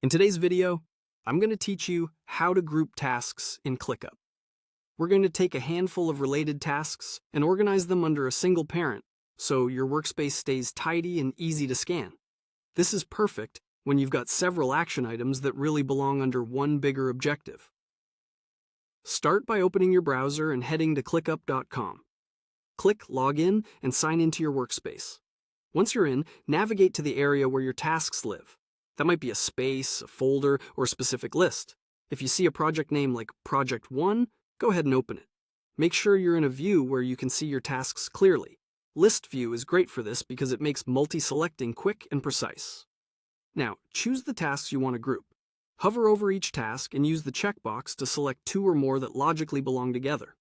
In today's video, I'm going to teach you how to group tasks in ClickUp. We're going to take a handful of related tasks and organize them under a single parent so your workspace stays tidy and easy to scan. This is perfect when you've got several action items that really belong under one bigger objective. Start by opening your browser and heading to clickup.com. Click Login and sign into your workspace. Once you're in, navigate to the area where your tasks live. That might be a space, a folder, or a specific list. If you see a project name like Project 1, go ahead and open it. Make sure you're in a view where you can see your tasks clearly. List View is great for this because it makes multi-selecting quick and precise. Now, choose the tasks you want to group. Hover over each task and use the checkbox to select two or more that logically belong together.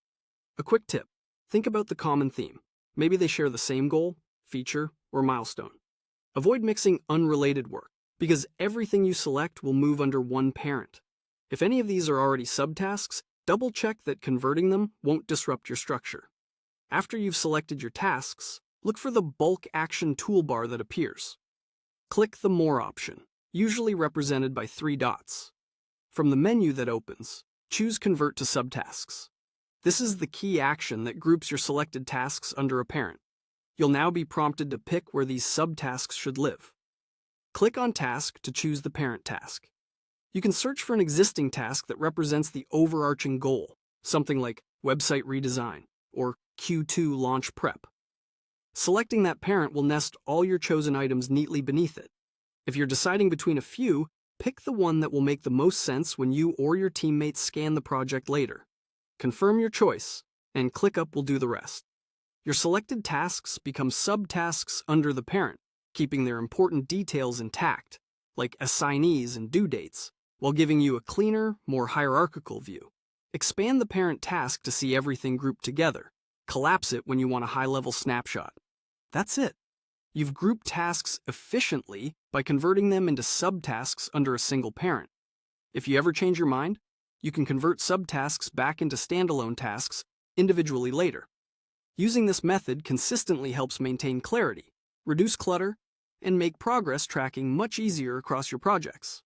A quick tip: think about the common theme. Maybe they share the same goal, feature, or milestone. Avoid mixing unrelated work, because everything you select will move under one parent. If any of these are already subtasks, double-check that converting them won't disrupt your structure. After you've selected your tasks, look for the bulk action toolbar that appears. Click the More option, usually represented by 3 dots. From the menu that opens, choose Convert to Subtasks. This is the key action that groups your selected tasks under a parent. You'll now be prompted to pick where these subtasks should live. Click on Task to choose the parent task. You can search for an existing task that represents the overarching goal, something like Website Redesign or Q2 Launch Prep. Selecting that parent will nest all your chosen items neatly beneath it. If you're deciding between a few, pick the one that will make the most sense when you or your teammates scan the project later. Confirm your choice, and ClickUp will do the rest. Your selected tasks become subtasks under the parent, keeping their important details intact, like assignees and due dates, while giving you a cleaner, more hierarchical view. Expand the parent task to see everything grouped together. Collapse it when you want a high-level snapshot. That's it. You've grouped tasks efficiently by converting them into subtasks under a single parent. If you ever change your mind, you can convert subtasks back into standalone tasks individually later. Using this method consistently helps maintain clarity, reduce clutter, and make progress tracking much easier across your projects.